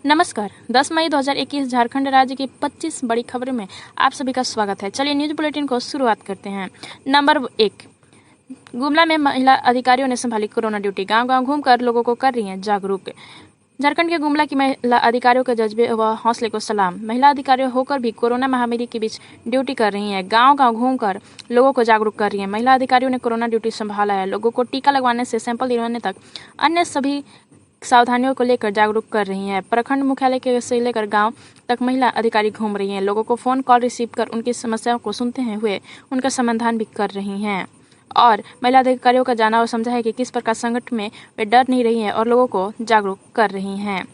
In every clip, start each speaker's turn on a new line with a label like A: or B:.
A: नमस्कार। 10 मई 2021 झारखंड राज्य की 25 बड़ी खबरों में आप सभी का स्वागत है। चलिए न्यूज बुलेटिन को शुरुआत करते हैं। नंबर 1, गुमला में महिला अधिकारियों ने संभाली कोरोना ड्यूटी। गांव-गांव घूमकर लोगों को कर रही हैं जागरूक। झारखंड के गुमला की महिला अधिकारियों के जज्बे व हौसले को सलाम। महिला अधिकारी होकर भी कोरोना महामारी के बीच ड्यूटी कर रही हैं। गांव-गांव घूमकर लोगों को जागरूक कर रही हैं। महिला अधिकारियों ने कोरोना ड्यूटी संभाला है। लोगों को टीका लगवाने से सैंपल दिलवाने तक अन्य सभी सावधानियों को लेकर जागरूक कर रही हैं। प्रखंड मुख्यालय से लेकर गांव तक महिला अधिकारी घूम रही हैं। लोगों को फोन कॉल रिसीव कर उनकी समस्याओं को सुनते हुए उनका समाधान भी कर रही हैं। और महिला अधिकारियों का जाना और समझा है कि किस प्रकार संकट में वे डर नहीं रही हैं और लोगों को जागरूक कर रही हैं।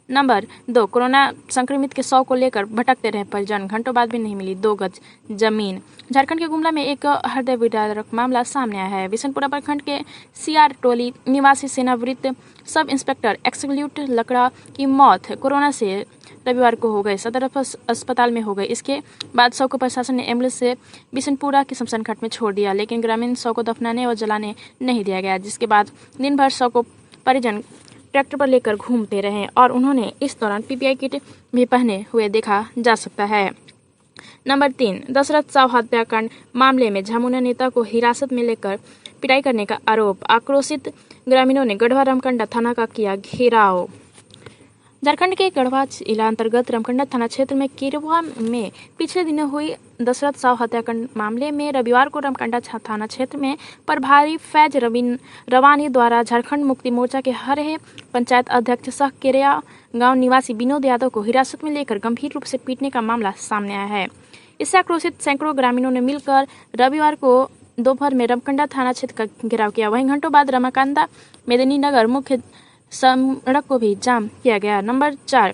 A: नंबर 2, कोरोना संक्रमित के 100 को लेकर भटकते रहे परिजन। घंटों बाद भी नहीं मिली 2 गज जमीन। झारखंड के गुमला में एक हृदय विदारक मामला सामने आया है। बिशनपुरा प्रखंड के सीआर टोली निवासी सेनावृत्त सब इंस्पेक्टर एक्सक्यूट लकड़ा की मौत कोरोना से रविवार को हो गई। सदर अस्पताल में हो गई। इसके बाद शव को प्रशासन ने एम्बुलेंस से बिशनपुरा के शमशान घाट में छोड़ दिया, लेकिन ग्रामीण शव को दफनाने और जलाने नहीं दिया गया, जिसके बाद दिन भर शव को परिजन ट्रैक्टर पर लेकर घूमते रहे और उन्होंने इस दौरान पीपीई किट भी पहने हुए देखा जा सकता है। नंबर 3, दशरथ साव हत्याकांड मामले में झामुमो नेता को हिरासत में लेकर पिटाई करने का आरोप। आक्रोशित ग्रामीणों ने गढ़वा रामकंडा थाना का किया घेराव। झारखंड के गढ़वा जिला अंतर्गत रामकंडा थाना क्षेत्र में किरवा में पिछले दिनों हुई दशरथ साव हत्याकांड मामले में रविवार को रामकंडा थाना क्षेत्र में प्रभारी फैज रवानी द्वारा झारखंड मुक्ति मोर्चा के हरहे पंचायत अध्यक्ष सह केरिया गांव निवासी विनोद यादव को हिरासत में लेकर गंभीर रूप से पीटने का मामला सामने आया है। इससे आक्रोशित सैकड़ों ग्रामीणों ने मिलकर रविवार को दोपहर में रामकंडा थाना क्षेत्र का घेराव किया। वहीं घंटों बाद रमाकांदा मेदिनीनगर मुख्य सड़क को भी जाम किया गया। नंबर 4,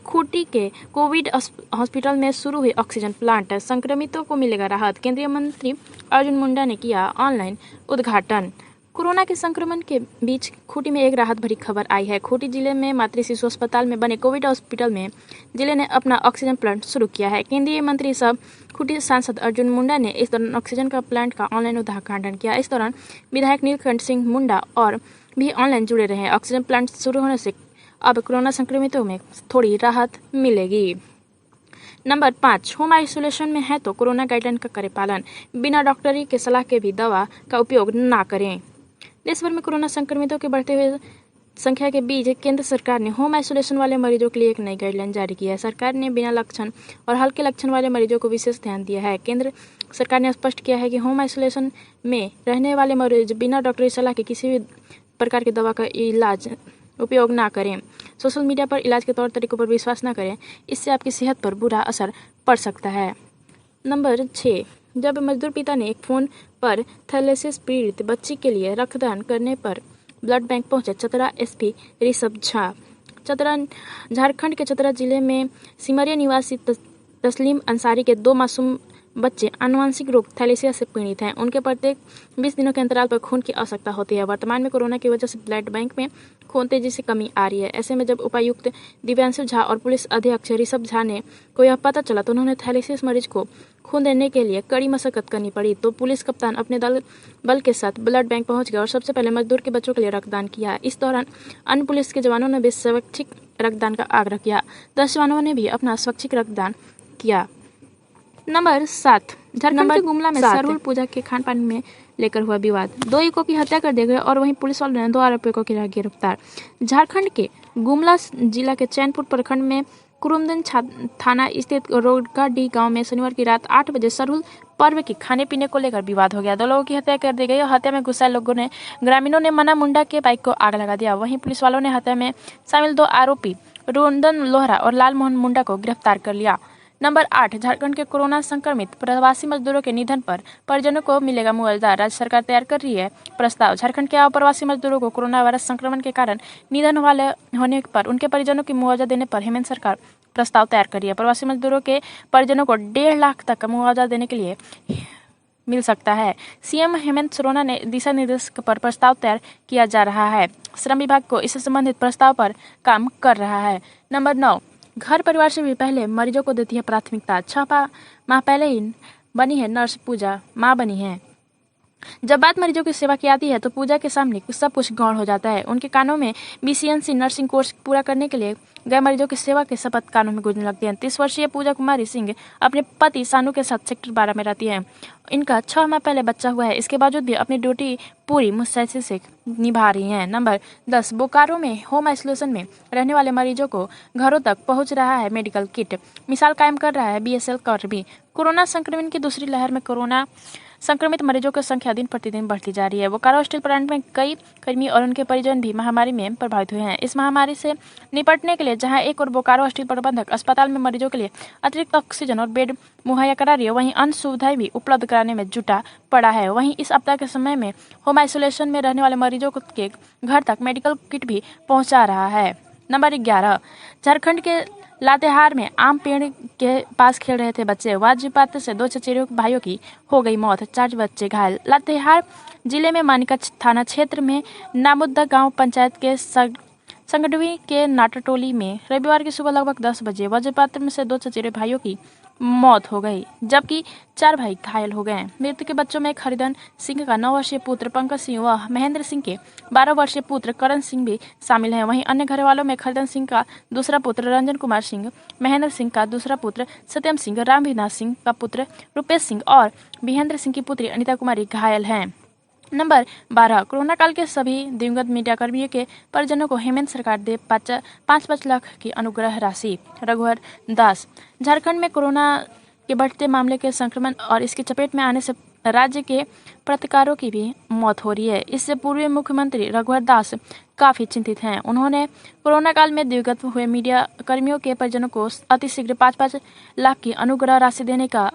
A: खूंटी के कोविड हॉस्पिटल में शुरू हुई ऑक्सीजन प्लांट। संक्रमितों को मिलेगा राहत। केंद्रीय मंत्री अर्जुन मुंडा ने किया ऑनलाइन उद्घाटन। कोरोना के संक्रमण के बीच खूंटी में एक राहत भरी खबर आई है। खूंटी जिले में मातृ शिशु अस्पताल में बने कोविड हॉस्पिटल में जिले ने अपना ऑक्सीजन प्लांट शुरू किया है। केंद्रीय मंत्री सह खूंटी सांसद अर्जुन मुंडा ने इस दौरान ऑक्सीजन का प्लांट का ऑनलाइन उद्घाटन किया। इस दौरान विधायक नीलकंठ सिंह मुंडा और भी ऑनलाइन जुड़े रहे। ऑक्सीजन प्लांट शुरू होने से अब कोरोना संक्रमितों में थोड़ी राहत मिलेगी। नंबर 5, होम आइसोलेशन में है तो कोरोना गाइडलाइन का करें पालन। बिना डॉक्टरी के सलाह के भी दवा का उपयोग ना करें। देश भर में कोरोना संक्रमितों के बढ़ते हुए संख्या के बीच केंद्र सरकार ने होम आइसोलेशन वाले मरीजों के लिए एक नई गाइडलाइन जारी की है। सरकार ने बिना लक्षण और हल्के लक्षण वाले मरीजों को विशेष ध्यान दिया है। केंद्र सरकार ने स्पष्ट किया है कि होम आइसोलेशन में रहने वाले मरीज बिना डॉक्टरी सलाह के किसी भी प्रकार की दवा का इलाज उपयोग ना करें। सोशल मीडिया पर इलाज के तौर तरीकों पर विश्वास ना करें, इससे आपकी सेहत पर बुरा असर पड़ सकता है। नंबर 6, जब मजदूर पिता ने एक फोन पर थैलेसिस पीड़ित बच्ची के लिए रक्तदान करने पर ब्लड बैंक पहुंचे चतरा एसपी ऋषभ झा। झारखंड के चतरा जिले में सिमरिया निवासी तस्लीम अंसारी के 2 मासूम बच्चे आनुवंशिक रोग थैलेसिया से पीड़ित हैं। उनके प्रत्येक 20 दिनों के अंतराल पर खून की आवश्यकता होती है। वर्तमान में कोरोना की वजह से ब्लड बैंक में खून तेजी से कमी आ रही है। ऐसे में जब उपायुक्त दिव्यांशु झा और पुलिस अधीक्षक ऋषभ झा ने को यह पता चला तो उन्होंने थैलेसिस मरीज को खून देने के लिए कड़ी मशक्कत करनी पड़ी। तो पुलिस कप्तान अपने बल के साथ ब्लड बैंक पहुंच गया और सबसे पहले मजदूर के बच्चों के लिए रक्तदान किया। इस दौरान अन्य पुलिस के जवानों ने भी स्वैच्छिक रक्तदान का आग्रह किया। 10 जवानों ने भी अपना स्वैच्छिक रक्तदान किया। नंबर 7, झारखंड के गुमला में सरहुल पूजा के खान पान में लेकर हुआ विवाद। 2 युवकों की हत्या कर दिए गए और वहीं पुलिस वालों ने 2 आरोपियों को किया गिरफ्तार। झारखंड के गुमला जिला के चैनपुर प्रखंड में कुरुमदन थाना स्थित रोडकाडीह गांव में शनिवार की रात 8 बजे सरहुल पर्व के खाने पीने को लेकर विवाद हो गया। 2 लोगों की हत्या कर दी गई और हत्या में गुस्साए ग्रामीणों ने मना मुंडा के बाइक को आग लगा दिया। वहीं पुलिस वालों ने हत्या में शामिल 2 आरोपी रोंदन लोहरा और लाल मोहन मुंडा को गिरफ्तार कर लिया। नंबर 8, झारखंड के कोरोना संक्रमित प्रवासी मजदूरों के निधन पर परिजनों को मिलेगा मुआवजा। राज्य सरकार तैयार कर रही है प्रस्ताव। झारखंड के अप्रवासी मजदूरों को कोरोना वायरस संक्रमण के कारण निधन होने पर उनके परिजनों की मुआवजा देने पर हेमंत सरकार प्रस्ताव तैयार कर रही है। प्रवासी मजदूरों के परिजनों को 1.5 लाख तक का मुआवजा देने के लिए मिल सकता है। सीएम हेमंत सोरेन ने दिशा निर्देश पर प्रस्ताव तैयार किया जा रहा है। श्रम विभाग को इससे संबंधित प्रस्ताव पर काम कर रहा है। नंबर 9, घर परिवार से भी पहले मरीजों को देती है प्राथमिकता। 6 माह पहले ही बनी है नर्स पूजा मां बनी है। जब बात मरीजों की सेवा की आती है तो पूजा के सामने सब कुछ गौण हो जाता है। उनके कानों में BCNC नर्सिंग कोर्स पूरा करने के लिए गए मरीजों की सेवा के शपथ कानों में गूंजने लगती है। 30 वर्षीय पूजा कुमारी सिंह अपने पति सानू के साथ सेक्टर 12 में रहती है। इनका 6 माह पहले बच्चा हुआ है। इसके बावजूद भी अपनी ड्यूटी पूरी मुस्तैदी से निभा रही हैं। नंबर 10, बोकारो में होम आइसोलेशन में रहने वाले मरीजों को घरों तक पहुंच रहा है मेडिकल किट। मिसाल कायम कर रहा है BSL कर्मी। कोरोना संक्रमण की दूसरी लहर में कोरोना संक्रमित मरीजों की संख्या दिन प्रतिदिन बढ़ती जा रही है। बोकारो स्टील प्लांट में कई कर्मी और उनके परिजन भी महामारी में प्रभावित हुए हैं। इस महामारी से निपटने के लिए जहां एक और बोकारो स्टील प्रबंधक अस्पताल में मरीजों के लिए अतिरिक्त ऑक्सीजन और बेड मुहैया करा रही है, वहीं अन्य सुविधाएं भी उपलब्ध कराने में जुटा पड़ा है। वहीं इस आपदा के समय में होम आइसोलेशन में रहने वाले मरीजों के घर तक मेडिकल किट भी पहुंचा रहा है। नंबर 11, झारखंड के लातेहार में आम पेड़ के पास खेल रहे थे बच्चे। वज्रपात से 2 चचेरे भाइयों की हो गई मौत, 4 बच्चे घायल। लातेहार जिले में मानिका थाना क्षेत्र में नामुद्दा गांव पंचायत के संगडवी के नाटाटोली में रविवार की सुबह लगभग 10 बजे वज्रपात में से 2 चचेरे भाइयों की मौत हो गई, जबकि 4 भाई घायल हो गए। मृतक के बच्चों में खरीदन सिंह का 9 वर्षीय पुत्र पंकज सिंह व महेंद्र सिंह के 12 वर्षीय पुत्र करण सिंह भी शामिल हैं। वहीं अन्य घर वालों में खरीदन सिंह का दूसरा पुत्र रंजन कुमार सिंह, महेंद्र सिंह का दूसरा पुत्र सत्यम सिंह, रामविनाथ सिंह का पुत्र रुपेश सिंह और बिहेंद्र सिंह की पुत्री अनिता कुमारी घायल हैं। नंबर 12, कोरोना काल के सभी दिवंगत मीडियाकर्मियों के परिजनों को हेमंत सरकार दे 5 लाख की अनुग्रह राशि। रघुवर दास। झारखंड में कोरोना के बढ़ते मामले के संक्रमण और इसकी चपेट में आने से राज्य के पत्रकारों की भी मौत हो रही है। इससे पूर्व मुख्यमंत्री रघुवर दास काफी चिंतित हैं। उन्होंने कोरोना काल में दिवंगत हुए मीडिया कर्मियों के परिजनों को अतिशीघ्र 5 लाख की अनुग्रह राशि देने का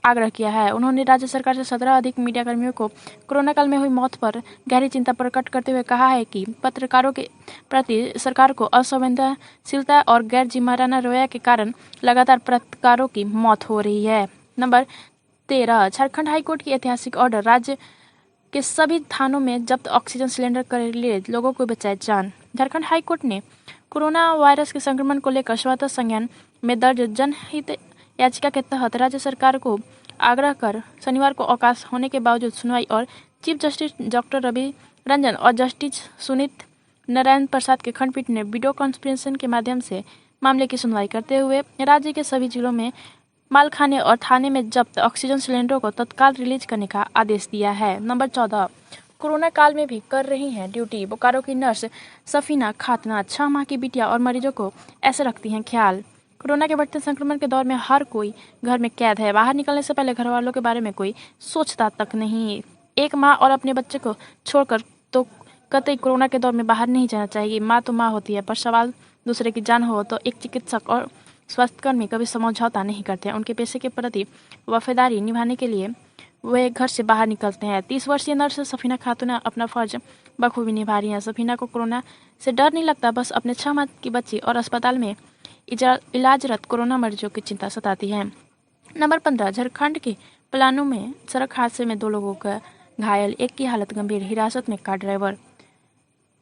A: आग्रह किया है। उन्होंने राज्य सरकार से 17 अधिक मीडिया कर्मियों को कोरोना काल में हुई मौत पर गहरी चिंता प्रकट करते हुए कहा है कि पत्रकारों के प्रति सरकार को असंवेदनशीलता और गैर जिम्मेदाराना रवैया के कारण लगातार पत्रकारों की मौत हो रही है। नंबर 13, झारखंड हाईकोर्ट की ऐतिहासिक ऑर्डर, राज्य के सभी थानों में जब्त ऑक्सीजन सिलेंडर कर लिए लोगों को बचाए जान। झारखंड हाईकोर्ट ने कोरोना वायरस के संक्रमण को लेकर स्वतः संज्ञान में दर्ज जनहित याचिका के तहत राज्य सरकार को आग्रह कर शनिवार को अवकाश होने के बावजूद सुनवाई और chief justice doctor Ravi Ranjan और जस्टिस सुनीत नारायण प्रसाद के खंडपीठ ने वीडियो कॉन्फ्रेंसिंग के माध्यम से मामले की सुनवाई करते हुए राज्य के सभी जिलों में मालखाने और थाने में जब्त ऑक्सीजन सिलेंडरों को तत्काल रिलीज करने का आदेश दिया है। नंबर 14, कोरोना काल में भी कर रही हैं ड्यूटी बोकारो की नर्स सफीना खातून। 6 माह की बिटिया और मरीजों को ऐसे रखती हैं ख्याल। कोरोना के बढ़ते संक्रमण के दौर में हर कोई घर में कैद है। बाहर निकलने से पहले घर वालों के बारे में कोई सोचता तक नहीं। एक माँ और अपने बच्चे को छोड़कर तो कतई कोरोना के दौर में बाहर नहीं जाना चाहिए। माँ तो माँ होती है, पर सवाल दूसरे की जान हो तो एक चिकित्सक और स्वास्थ्यकर्मी कभी समझौता नहीं करते। उनके पेशे के प्रति वफादारी निभाने के लिए वे घर से बाहर निकलते हैं। 30 वर्षीय नर्स सफीना खातून अपना फर्ज बखूबी निभा रही हैं। सफीना को कोरोना से डर नहीं लगता, बस अपने 6 माह की बच्ची और अस्पताल में इलाजरत कोरोना मरीजों की चिंता सताती है। नंबर 15, झारखंड के पलामू में सड़क हादसे में 2 लोगों का घायल, एक की हालत गंभीर, हिरासत में कार ड्राइवर।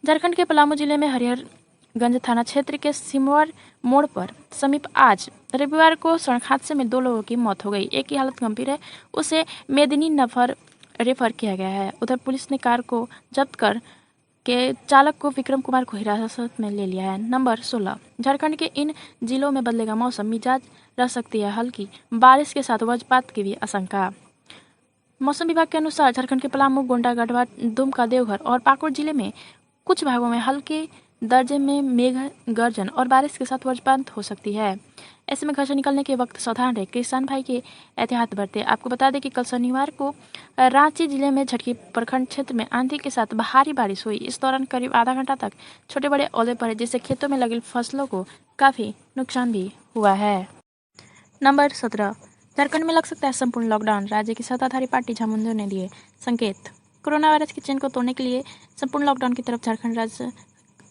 A: झारखंड के पलामू जिले में हरिहरगंज थाना क्षेत्र के सिमवर मोड़ पर समीप आज रविवार को सड़क हादसे में 2 लोगों की मौत हो गई। एक की हालत गंभीर है, उसे मेदिनीनगर रेफर किया गया है। उधर पुलिस ने कार को जब्त कर के चालक को विक्रम कुमार को हिरासत में ले लिया है। नंबर 16, झारखंड के इन जिलों में बदलेगा मौसम, मिजाज रह सकती है हल्की बारिश के साथ वज्रपात की भी आशंका। मौसम विभाग के अनुसार झारखंड के पलामू, गोंडा, गढ़वा, दुमका, देवघर और पाकुड़ जिले में कुछ भागों में हल्के दर्जे में मेघ गर्जन और बारिश के साथ वज्रपात हो सकती है। ऐसे में घर से निकलने के वक्त सावधान रहे, किसान भाई के एहतियात बरते। आपको बता दें कि कल शनिवार को रांची जिले में झटकी प्रखंड क्षेत्र में आंधी के साथ भारी बारिश हुई। इस दौरान करीब आधा घंटा तक छोटे बड़े ओले पड़े, जिससे खेतों में लगी फसलों को काफी नुकसान भी हुआ है। नंबर 17, झारखंड में लग सकता है संपूर्ण लॉकडाउन, राज्य की सत्ताधारी पार्टी झामुमो ने दिए संकेत। कोरोना वायरस की चेन को तोड़ने के लिए संपूर्ण लॉकडाउन की तरफ झारखंड राज्य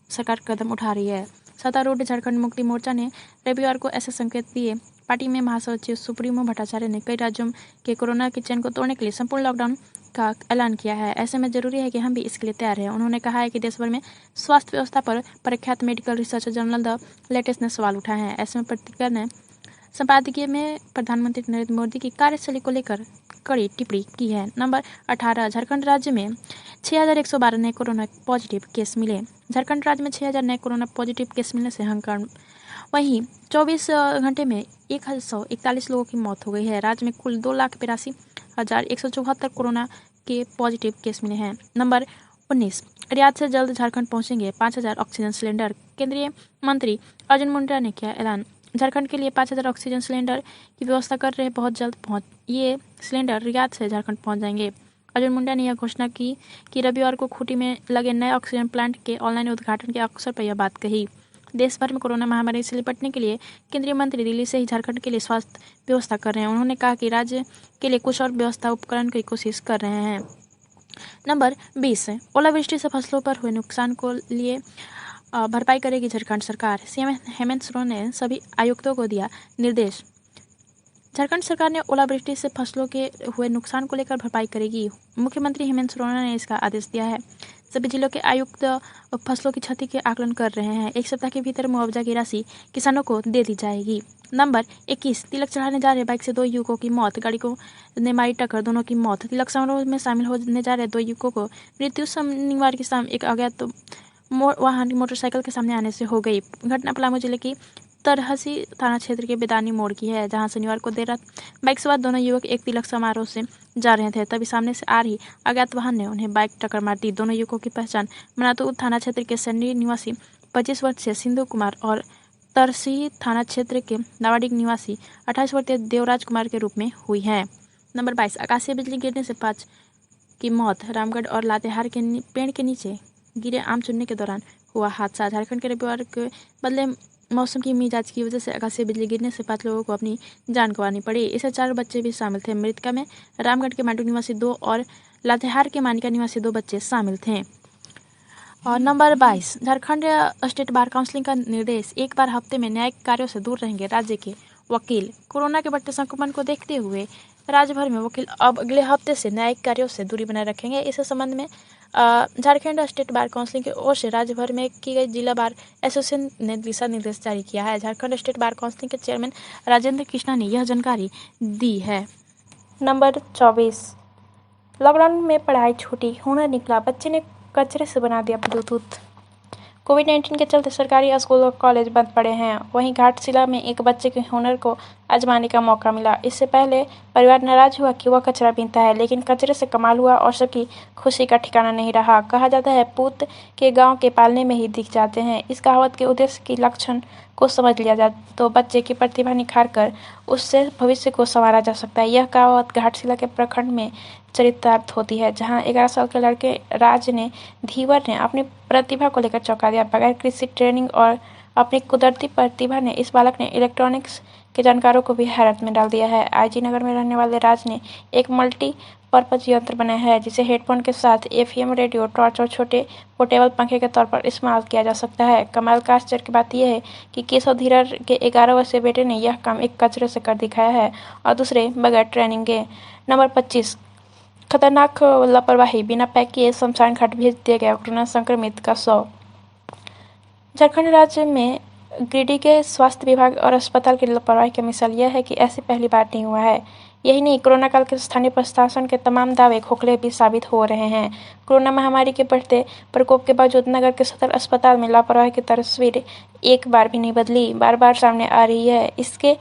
A: सरकार कदम उठा रही है। सत्तारूढ़ झारखंड मुक्ति मोर्चा ने रविवार को ऐसे संकेत दिए। पार्टी में महासचिव सुप्रीमो भट्टाचार्य ने कई राज्यों के कोरोना की चेन को तोड़ने के लिए संपूर्ण लॉकडाउन का ऐलान किया है। ऐसे में जरूरी है कि हम भी इसके लिए तैयार हैं। उन्होंने कहा है कि देश भर में स्वास्थ्य व्यवस्था पर प्रख्यात medical research journal the latest ने सवाल उठाए हैं। ऐसे में प्रतिक्रिया ने संपादकीय में प्रधानमंत्री नरेंद्र मोदी की कार्यशैली को लेकर कड़ी टिप्पणी की है। नंबर 18, झारखंड राज्य में 6,112 नए कोरोना पॉजिटिव केस मिले। झारखंड राज्य में 6,000 नए कोरोना पॉजिटिव केस मिलने से हंगामा। वहीं 24 घंटे में 141 लोगों की मौत हो गई है। राज्य में कुल 2,82,174 कोरोना के पॉजिटिव केस मिले हैं। नंबर 19, रियाद से जल्द झारखंड पहुंचेंगे 5,000 ऑक्सीजन सिलेंडर। केंद्रीय मंत्री अर्जुन मुंडा ने किया ऐलान। झारखंड के लिए 5,000 ऑक्सीजन सिलेंडर की व्यवस्था कर रहे, बहुत जल्द ये सिलेंडर रियाद से झारखंड पहुंच जाएंगे। अर्जुन मुंडा ने यह घोषणा की कि रविवार को खूंटी में लगे नए ऑक्सीजन प्लांट के ऑनलाइन उद्घाटन के अवसर पर यह बात कही। देश भर में कोरोना महामारी से निपटने के लिए केंद्रीय मंत्री दिल्ली से ही झारखंड के लिए स्वास्थ्य व्यवस्था कर रहे हैं। उन्होंने कहा कि राज्य के लिए कुछ और व्यवस्था उपकरण की कोशिश कर रहे हैं। नंबर 20, ओलावृष्टि से फसलों पर हुए नुकसान को लिए भरपाई करेगी झारखंड सरकार। सीएम हेमंत सोरेन ने सभी आयुक्तों को दिया निर्देश। झारखंड सरकार ने ओलावृष्टि से फसलों के हुए नुकसान को लेकर भरपाई करेगी। मुख्यमंत्री हेमंत सोरेन ने इसका आदेश दिया है। सभी जिलों के आयुक्त फसलों की क्षति के आकलन कर रहे हैं। 1 सप्ताह के भीतर मुआवजा की राशि किसानों को दे दी जाएगी। नंबर 21, तिलक चढ़ाने जा रहे बाइक से 2 युवकों की मौत, गाड़ी को ने मारी टक्कर, दोनों की मौत। तिलक समारोह में शामिल होने जा रहे 2 युवकों को मृत्यु शनिवार की शाम एक अज्ञात वाहन मोटरसाइकिल के सामने आने से हो गई। घटना पलामू जिले की तरहसी थाना क्षेत्र के बेदानी मोड़ की है, जहां शनिवार को देर रात बाइक सवार दोनों युवक एक तिलक समारोह से जा रहे थे, तभी सामने से आ रही अज्ञात वाहन ने उन्हें बाइक टक्कर मार दी। दोनों युवकों की पहचान मनातू थाना क्षेत्र के सन्नी निवासी 25 वर्षीय सिंधु कुमार और तरसी थाना क्षेत्र के नावाडिग निवासी 28 वर्षीय देवराज कुमार के रूप में हुई है। नंबर 22, आकाशीय बिजली गिरने से 5 की मौत। रामगढ़ और लातेहार के पेड़ के नीचे गिरे आम चुनने के दौरान हुआ हादसा। झारखंड के रविवार के बदले मौसम की मिजाज की वजह से आकाशीय बिजली गिरने से 5 लोगों को अपनी जान गंवानी पड़ी। इससे 4 बच्चे भी शामिल थे। मृतका में रामगढ़ के मांडू निवासी 2 और लातेहार के मानिका निवासी 2 बच्चे शामिल थे। और number 22, Jharkhand state bar council का निर्देश, एक बार हफ्ते में न्यायिक कार्यों से दूर रहेंगे राज्य के वकील। कोरोना के बढ़ते संक्रमण को देखते हुए राज्य भर में वकील अब अगले हफ्ते से न्यायिक कार्यों से दूरी बनाए रखेंगे। इस संबंध में झारखंड स्टेट बार काउंसिल की ओर से राज्य भर में की गई जिला बार एसोसिएशन ने दिशा निर्देश जारी किया है। झारखंड स्टेट बार काउंसिल के चेयरमैन राजेंद्र कृष्णा ने यह जानकारी दी है। नंबर 24, लॉकडाउन में पढ़ाई छूटी, हुनर निकला, बच्चे ने कचरे से बना दिया ब्लूटूथ। कोविड-19 के चलते सरकारी स्कूल और कॉलेज बंद पड़े हैं। वहीं घाटशिला में एक बच्चे के हुनर को आजमाने का मौका मिला। इससे पहले परिवार नाराज हुआ कि वह कचरा बीनता है, लेकिन कचरे से कमाल हुआ और सबकी खुशी का ठिकाना नहीं रहा। कहा जाता है, पूत के गांव के पालने में ही दिख जाते हैं। इस कहावत के उद्देश्य की लक्षण को समझ लिया जाए तो बच्चे की प्रतिभा निखार कर उससे भविष्य को संवारा जा सकता है। यह कहावत घाटशिला के प्रखंड में चरितार्थ होती है, जहां 11 साल के लड़के राज ने धीवर ने अपनी प्रतिभा को लेकर चौंका दिया। बगैर किसी ट्रेनिंग और अपनी कुदरती प्रतिभा ने इस बालक ने इलेक्ट्रॉनिक्स के जानकारों को भी हैरत में डाल दिया है। आईजी नगर में रहने वाले राज ने एक मल्टी पर्पज यंत्र बनाया है, जिसे हेडफोन के साथ एफएम रेडियो, टॉर्च और छोटे पोर्टेबल पंखे के तौर पर इस्तेमाल किया जा सकता है। कमाल का आश्चर्य की बात यह है कि केशव धीवर के 11 वर्षीय बेटे ने यह काम एक कचरे से कर दिखाया है और दूसरे बगैर ट्रेनिंग के। नंबर 25, खतरनाक लापरवाही, बिना पैक किए शमशान घाट भेज दिया गया कोरोना संक्रमित का शव। झारखंड राज्य में गिरिडीह के स्वास्थ्य विभाग और अस्पताल की लापरवाही की मिसाल यह है कि ऐसी पहली बार नहीं हुआ है। यही नहीं, कोरोना काल के स्थानीय प्रशासन के तमाम दावे खोखले भी साबित हो रहे हैं। कोरोना महामारी के बढ़ते प्रकोप के बावजूद नगर के सदर अस्पताल में लापरवाही की तस्वीर एक बार भी नहीं बदली, बार बार सामने आ रही है। इसके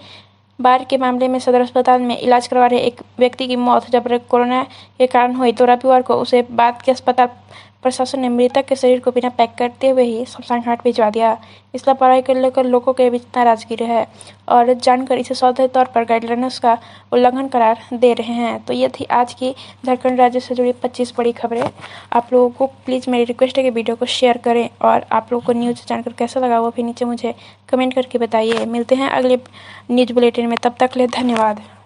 A: बार के मामले में सदर अस्पताल में इलाज करवा रहे एक व्यक्ति की मौत जब कोरोना के कारण हुई तो रविवार को उसे बाद के अस्पताल प्रशासन ने मृतक के शरीर को बिना पैक करते हुए ही शमशान घाट भिजवा दिया। इस लापरवाही को लेकर लोगों के बीच नाराजगी है और जानकर इसे सौदे तौर पर गाइडलाइंस का उल्लंघन करार दे रहे हैं। तो ये थी आज की झारखंड राज्य से जुड़ी 25 बड़ी खबरें। आप लोगों को प्लीज़ मेरी रिक्वेस्ट है कि वीडियो को शेयर करें और आप लोगों को न्यूज़ जानकर कैसा लगा वो भी नीचे मुझे कमेंट करके बताइए। मिलते हैं अगले न्यूज़ बुलेटिन में, तब तक के लिए धन्यवाद।